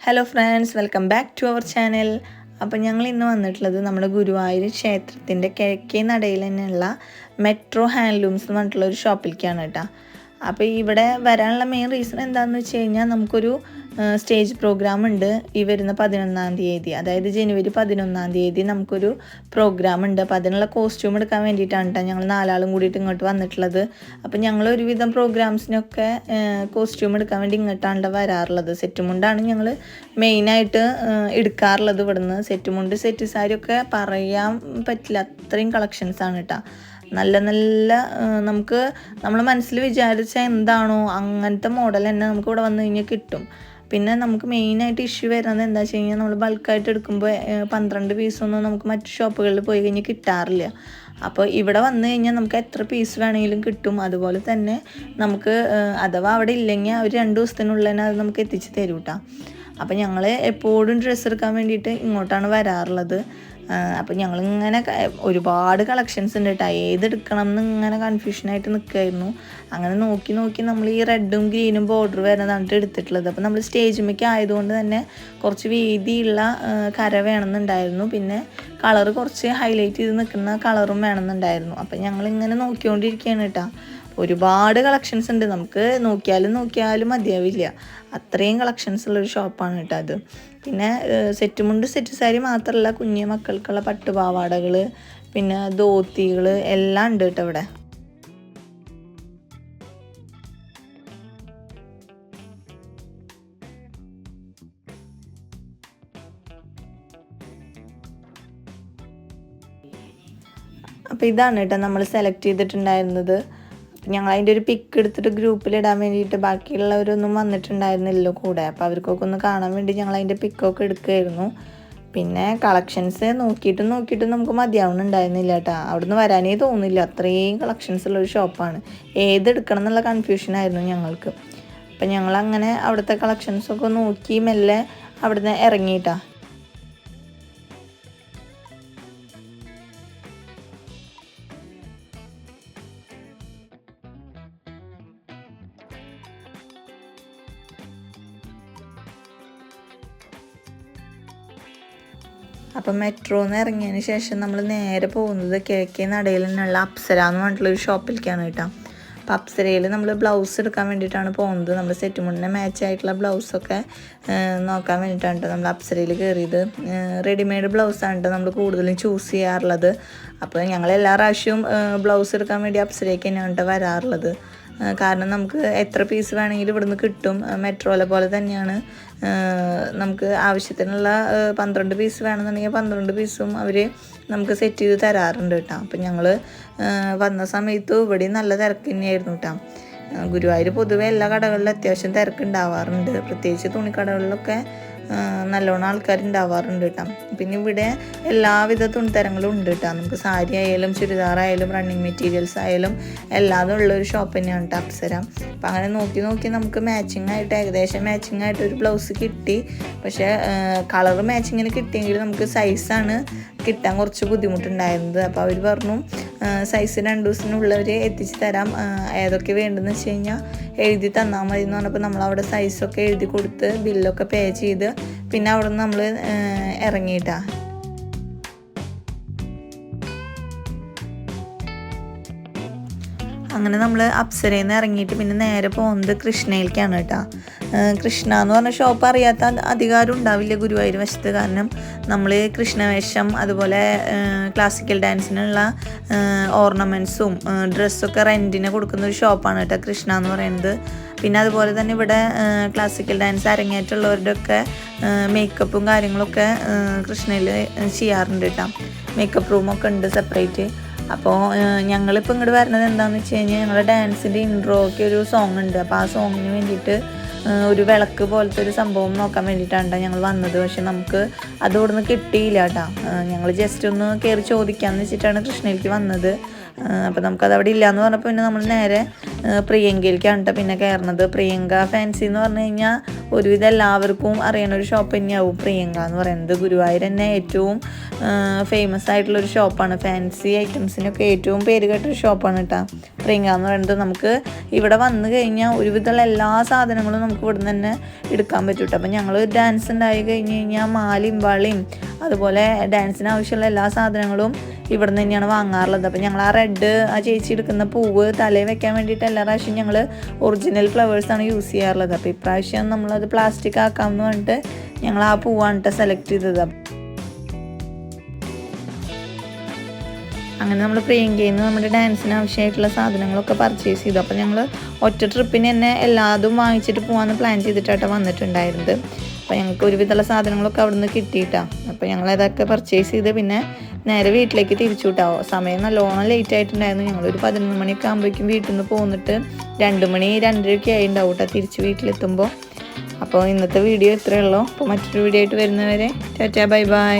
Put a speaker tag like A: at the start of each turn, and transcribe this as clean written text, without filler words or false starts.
A: Hello friends, welcome back to our channel. അപ്പോൾ ഞങ്ങൾ ഇന്ന് വന്നിട്ടുള്ളത് നമ്മുടെ ഗുരുവായൂർ ക്ഷേത്രത്തിൻ്റെ കിഴക്കേ നടയിൽ തന്നെയുള്ള മെട്രോ ഹാൻഡ്ലൂംസ് എന്ന് പറഞ്ഞിട്ടുള്ള ഒരു ഷോപ്പിലേക്കാണ് കേട്ടോ. അപ്പോൾ ഇവിടെ വരാനുള്ള മെയിൻ റീസൺ എന്താണെന്ന് വെച്ച് കഴിഞ്ഞാൽ നമുക്കൊരു സ്റ്റേജ് പ്രോഗ്രാം ഉണ്ട് ഈ വരുന്ന 11-ാം തീയതി, അതായത് ജനുവരി 11-ാം തീയതി നമുക്കൊരു പ്രോഗ്രാം ഉണ്ട്. അപ്പോൾ അതിനുള്ള കോസ്റ്റ്യൂം എടുക്കാൻ വേണ്ടിയിട്ടാണ് കേട്ടോ ഞങ്ങൾ 4 ആളും കൂടിയിട്ട് ഇങ്ങോട്ട് വന്നിട്ടുള്ളത്. അപ്പോൾ ഞങ്ങൾ ഒരുവിധം പ്രോഗ്രാംസിനൊക്കെ കോസ്റ്റ്യൂം എടുക്കാൻ വേണ്ടി ഇങ്ങോട്ടാണ് വരാറുള്ളത്. സെറ്റ് മുണ്ടാണ് ഞങ്ങൾ മെയിനായിട്ട് എടുക്കാറുള്ളത് ഇവിടുന്ന്. സെറ്റ് മുണ്ട്, സെറ്റ് സാരിയൊക്കെ പറയാൻ പറ്റില്ല, അത്രയും കളക്ഷൻസാണ് കേട്ടോ. നല്ല നല്ല നമുക്ക് നമ്മൾ മനസ്സിൽ വിചാരിച്ച എന്താണോ അങ്ങനത്തെ മോഡൽ തന്നെ നമുക്ക് ഇവിടെ വന്നു കഴിഞ്ഞാൽ കിട്ടും. പിന്നെ നമുക്ക് മെയിനായിട്ട് ഇഷ്യൂ വരുന്നത് എന്താ വെച്ച് കഴിഞ്ഞാൽ നമ്മൾ ബൾക്കായിട്ട് എടുക്കുമ്പോൾ 12 പീസൊന്നും നമുക്ക് മറ്റു ഷോപ്പുകളിൽ പോയി കഴിഞ്ഞാൽ കിട്ടാറില്ല. അപ്പോൾ ഇവിടെ വന്നു കഴിഞ്ഞാൽ നമുക്ക് എത്ര പീസ് വേണമെങ്കിലും കിട്ടും. അതുപോലെ തന്നെ നമുക്ക് അഥവാ അവിടെ ഇല്ലെങ്കിൽ അവർ 2 ദിവസത്തിനുള്ളിൽ തന്നെ അത് നമുക്ക് എത്തിച്ച് തരും കേട്ടോ. അപ്പോൾ ഞങ്ങൾ എപ്പോഴും ഡ്രസ്സ് എടുക്കാൻ വേണ്ടിയിട്ട് ഇങ്ങോട്ടാണ് വരാറുള്ളത്. അപ്പോൾ ഞങ്ങളിങ്ങനെ ഒരുപാട് കളക്ഷൻസ് ഉണ്ട് കേട്ടോ, ഏതെടുക്കണം എന്ന് ഇങ്ങനെ കൺഫ്യൂഷനായിട്ട് നിൽക്കുമായിരുന്നു. അങ്ങനെ നോക്കി നോക്കി നമ്മൾ ഈ റെഡും ഗ്രീനും ബോർഡർ വരുന്നതാണ് എടുത്തിട്ടുള്ളത്. അപ്പോൾ നമ്മൾ സ്റ്റേജിലേക്ക് ആയതുകൊണ്ട് തന്നെ കുറച്ച് വീതിയുള്ള കര വേണമെന്നുണ്ടായിരുന്നു, പിന്നെ കളറ് കുറച്ച് ഹൈലൈറ്റ് ചെയ്ത് നിൽക്കുന്ന കളറും വേണമെന്നുണ്ടായിരുന്നു. അപ്പോൾ ഞങ്ങളിങ്ങനെ നോക്കിക്കൊണ്ടിരിക്കുകയാണ് കേട്ടോ. ഒരുപാട് കളക്ഷൻസ് ഉണ്ട്, നമുക്ക് നോക്കിയാലും മതിയാവില്ല, അത്രയും കളക്ഷൻസ് ഉള്ളൊരു ഷോപ്പാണ് കേട്ടോ അത്. പിന്നെ സെറ്റ് മുണ്ട്, സെറ്റ് സാരി മാത്രമല്ല, കുഞ്ഞു മക്കൾക്കുള്ള പട്ടുപാവാടകൾ, പിന്നെ ധോത്തികൾ എല്ലാം ഉണ്ട് കേട്ടോ ഇവിടെ. അപ്പോൾ ഇതാണ് കേട്ടോ നമ്മൾ സെലക്ട് ചെയ്തിട്ടുണ്ടായിരുന്നത്. ഞങ്ങൾ അതിൻ്റെ ഒരു പിക്ക് എടുത്തിട്ട് ഗ്രൂപ്പിലിടാൻ വേണ്ടിയിട്ട് ബാക്കിയുള്ളവരൊന്നും വന്നിട്ടുണ്ടായിരുന്നില്ലല്ലോ കൂടെ. അപ്പോൾ അവർക്കൊക്കെ ഒന്ന് കാണാൻ വേണ്ടി ഞങ്ങൾ അതിൻ്റെ പിക്കൊക്കെ എടുക്കുമായിരുന്നു. പിന്നെ കളക്ഷൻസ് നോക്കിയിട്ടും നമുക്ക് മതിയാവുന്നുണ്ടായിരുന്നില്ല കേട്ടോ. അവിടുന്ന് വരാനേ തോന്നില്ല, അത്രയും കളക്ഷൻസ് ഉള്ളൊരു ഷോപ്പാണ്. ഏതെടുക്കണം എന്നുള്ള കൺഫ്യൂഷനായിരുന്നു ഞങ്ങൾക്ക്. അപ്പം ഞങ്ങളങ്ങനെ അവിടുത്തെ കളക്ഷൻസൊക്കെ നോക്കി മെല്ലെ അവിടുന്ന് ഇറങ്ങിയിട്ടാ. അപ്പം മെട്രോന്ന് ഇറങ്ങിയതിന് ശേഷം നമ്മൾ നേരെ പോകുന്നത് കിഴക്കേ നടയിൽ നിന്നുള്ള അപ്സര എന്ന് പറഞ്ഞിട്ടുള്ളൊരു ഷോപ്പിലേക്കാണ് കേട്ടോ. അപ്പോൾ അപ്സരയിൽ നമ്മൾ ബ്ലൗസ് എടുക്കാൻ വേണ്ടിയിട്ടാണ് പോകുന്നത്. നമ്മൾ സെറ്റ് മുണ്ടിനെ മാച്ച് ആയിട്ടുള്ള ബ്ലൗസൊക്കെ നോക്കാൻ വേണ്ടിയിട്ടാണ് കേട്ടോ നമ്മൾ അപ്സരയിൽ കയറിയത്. റെഡിമെയ്ഡ് ബ്ലൗസാണ് കേട്ടോ നമ്മൾ കൂടുതലും ചൂസ് ചെയ്യാറുള്ളത്. അപ്പോൾ ഞങ്ങൾ എല്ലാ പ്രാവശ്യവും ബ്ലൗസ് എടുക്കാൻ വേണ്ടി അപ്സരയ്ക്ക് തന്നെയാണ് കേട്ടോ വരാറുള്ളത്. കാരണം നമുക്ക് എത്ര പീസ് വേണമെങ്കിലും ഇവിടുന്ന് കിട്ടും. മെട്രോയിലെ പോലെ തന്നെയാണ്, നമുക്ക് ആവശ്യത്തിനുള്ള 12 പീസ് വേണമെന്നുണ്ടെങ്കിൽ 12 പീസും അവർ നമുക്ക് സെറ്റ് ചെയ്ത് തരാറുണ്ട് കേട്ടോ. അപ്പം ഞങ്ങൾ വന്ന സമയത്ത് ഇവിടെ നല്ല തിരക്ക് തന്നെയായിരുന്നു കേട്ടോ. ഗുരുവായൂർ പൊതുവെ എല്ലാ കടകളിലും അത്യാവശ്യം തിരക്കുണ്ടാവാറുണ്ട്, പ്രത്യേകിച്ച് തുണിക്കടകളിലൊക്കെ നല്ലോണം ആൾക്കാരുണ്ടാവാറുണ്ട് കേട്ടോ. പിന്നെ ഇവിടെ എല്ലാവിധ തുണിത്തരങ്ങളും ഉണ്ട് കേട്ടോ. നമുക്ക് സാരി ആയാലും ചുരിദാറായാലും റണ്ണിങ് മെറ്റീരിയൽസ് ആയാലും എല്ലാതും ഉള്ളൊരു ഷോപ്പ് തന്നെയാണ് കേട്ടോ അപ്സര. അപ്പം അങ്ങനെ നോക്കി നമുക്ക് ഏകദേശം മാച്ചിങ് ആയിട്ട് ഒരു ബ്ലൗസ് കിട്ടി. പക്ഷേ കളർ മാച്ചിങ്ങിന് കിട്ടിയെങ്കിൽ നമുക്ക് സൈസാണ് കിട്ടാൻ കുറച്ച് ബുദ്ധിമുട്ടുണ്ടായിരുന്നത്. അപ്പോൾ അവർ പറഞ്ഞു സൈസ് 2 ദിവസത്തിനുള്ളവർ എത്തിച്ച് തരാം, ഏതൊക്കെ വേണ്ടതെന്ന് വെച്ച് കഴിഞ്ഞാൽ എഴുതി തന്നാൽ മതി എന്ന് പറഞ്ഞപ്പോൾ നമ്മളവിടെ സൈസൊക്കെ എഴുതി കൊടുത്ത് ബില്ലൊക്കെ പേ ചെയ്ത് പിന്നെ അവിടെ നിന്ന് നമ്മൾ ഇറങ്ങിയിട്ടാ. അങ്ങനെ നമ്മൾ അപ്സരയിൽ നിന്ന് ഇറങ്ങിയിട്ട് പിന്നെ നേരെ പോകുന്നത് കൃഷ്ണയിലേക്കാണ് കേട്ടോ. കൃഷ്ണ എന്ന് പറഞ്ഞ ഷോപ്പ് അറിയാത്ത അധികാരം ഉണ്ടാവില്ല ഗുരുവായൂർ വശത്ത്. കാരണം നമ്മൾ കൃഷ്ണവേഷം അതുപോലെ ക്ലാസിക്കൽ ഡാൻസിനുള്ള ഓർണമെൻറ്റ്സും ഡ്രസ്സൊക്കെ റെൻറ്റിന് കൊടുക്കുന്ന ഒരു ഷോപ്പാണ് കേട്ടോ കൃഷ്ണ എന്ന് പറയുന്നത്. പിന്നെ അതുപോലെ തന്നെ ഇവിടെ ക്ലാസിക്കൽ ഡാൻസ് അരങ്ങേറ്റുള്ളവരുടെ ഒക്കെ മേക്കപ്പും കാര്യങ്ങളൊക്കെ കൃഷ്ണയിൽ ചെയ്യാറുണ്ട് കേട്ടോ. മേക്കപ്പ് റൂമൊക്കെ ഉണ്ട് സെപ്പറേറ്റ്. അപ്പോൾ ഞങ്ങളിപ്പോൾ ഇങ്ങോട്ട് വരുന്നത് എന്താണെന്ന് വെച്ച് കഴിഞ്ഞാൽ ഞങ്ങളുടെ ഡാൻസിൻ്റെ ഇൻട്രോയ്ക്ക് ഒരു സോങ് ഉണ്ട്. അപ്പോൾ ആ സോങ്ങിന് വേണ്ടിയിട്ട് ഒരു വിളക്ക് പോലത്തെ ഒരു സംഭവം നോക്കാൻ വേണ്ടിയിട്ടാണ് ഞങ്ങൾ വന്നത്. പക്ഷെ നമുക്ക് അത് ഇവിടുന്ന് കിട്ടിയില്ല കേട്ടോ. ഞങ്ങൾ ജസ്റ്റ് ഒന്ന് കയറി ചോദിക്കാമെന്ന് വെച്ചിട്ടാണ് കൃഷ്ണയിലേക്ക് വന്നത്. അപ്പോൾ നമുക്കത് അവിടെ ഇല്ലയെന്ന് പറഞ്ഞപ്പോൾ പിന്നെ നമ്മൾ നേരെ പ്രിയങ്കയിലേക്കാണ് കേട്ടോ പിന്നെ കയറുന്നത്. പ്രിയങ്ക ഫാൻസി എന്ന് പറഞ്ഞു കഴിഞ്ഞാൽ ഒരുവിധം എല്ലാവർക്കും അറിയുന്ന ഒരു ഷോപ്പ് തന്നെയാവും പ്രിയങ്ക എന്ന് പറയുന്നത്. ഗുരുവായൂർ തന്നെ ഏറ്റവും ഫേമസ് ആയിട്ടുള്ളൊരു ഷോപ്പാണ്. ഫാൻസി ഐറ്റംസിനൊക്കെ ഏറ്റവും പേര് കേട്ടൊരു ഷോപ്പാണ് കേട്ടോ പ്രിയങ്ക എന്ന് പറയുന്നത്. നമുക്ക് ഇവിടെ വന്നു കഴിഞ്ഞാൽ ഒരുവിധമുള്ള എല്ലാ സാധനങ്ങളും നമുക്ക് ഇവിടെ നിന്ന് തന്നെ എടുക്കാൻ പറ്റും കേട്ടോ. അപ്പം ഞങ്ങൾ ഡാൻസ് ഉണ്ടായി കഴിഞ്ഞ് കഴിഞ്ഞാൽ മാലയും വളയും അതുപോലെ ഡാൻസിന് ആവശ്യമുള്ള എല്ലാ സാധനങ്ങളും ഇവിടെ നിന്ന് തന്നെയാണ് വാങ്ങാറുള്ളത്. അപ്പം ഞങ്ങൾ ആ റെഡ് ആ ചേച്ചി എടുക്കുന്ന പൂവ് തലയിൽ വെക്കാൻ വേണ്ടിയിട്ട് എല്ലാ പ്രാവശ്യം ഞങ്ങൾ ഒറിജിനൽ ഫ്ലവേഴ്സാണ് യൂസ് ചെയ്യാറുള്ളത്. അപ്പോൾ ഇപ്രാവശ്യം നമ്മളത് പ്ലാസ്റ്റിക് ആക്കാമെന്ന് പറഞ്ഞിട്ട് ഞങ്ങൾ ആ പൂവാണ് കേട്ടോ സെലക്ട് ചെയ്തത്. അങ്ങനെ നമ്മൾ പ്രിയങ്കയിൽ നിന്ന് നമ്മുടെ ഡാൻസിന് ആവശ്യമായിട്ടുള്ള സാധനങ്ങളൊക്കെ പർച്ചേസ് ചെയ്തു. അപ്പോൾ ഞങ്ങൾ ഒറ്റ ട്രിപ്പിന് തന്നെ എല്ലാതും വാങ്ങിച്ചിട്ട് പോകാമെന്ന് പ്ലാൻ ചെയ്തിട്ടാട്ടോ വന്നിട്ടുണ്ടായിരുന്നത്. അപ്പോൾ ഞങ്ങൾക്ക് ഒരുവിധമുള്ള സാധനങ്ങളൊക്കെ അവിടെ നിന്ന് കിട്ടിയിട്ടാണ്. അപ്പോൾ ഞങ്ങളതൊക്കെ പർച്ചേസ് ചെയ്ത് പിന്നെ നേരെ വീട്ടിലേക്ക് തിരിച്ചു വിട്ടാവോ. സമയം നല്ലോണം ലേറ്റ് ആയിട്ടുണ്ടായിരുന്നു. ഞങ്ങളൊരു 11 മണിയൊക്കെ ആകുമ്പോഴേക്കും വീട്ടിൽ നിന്ന് പോന്നിട്ട് 2 മണി 2:30 ആയി ഉണ്ടാവും കേട്ടോ തിരിച്ച് വീട്ടിലെത്തുമ്പോൾ. അപ്പോൾ ഇന്നത്തെ വീഡിയോ ഇത്രയേ ഉള്ളൂ. അപ്പോൾ മറ്റൊരു വീഡിയോ ആയിട്ട് വരുന്നവരെ ടാറ്റാ ബൈ ബൈ.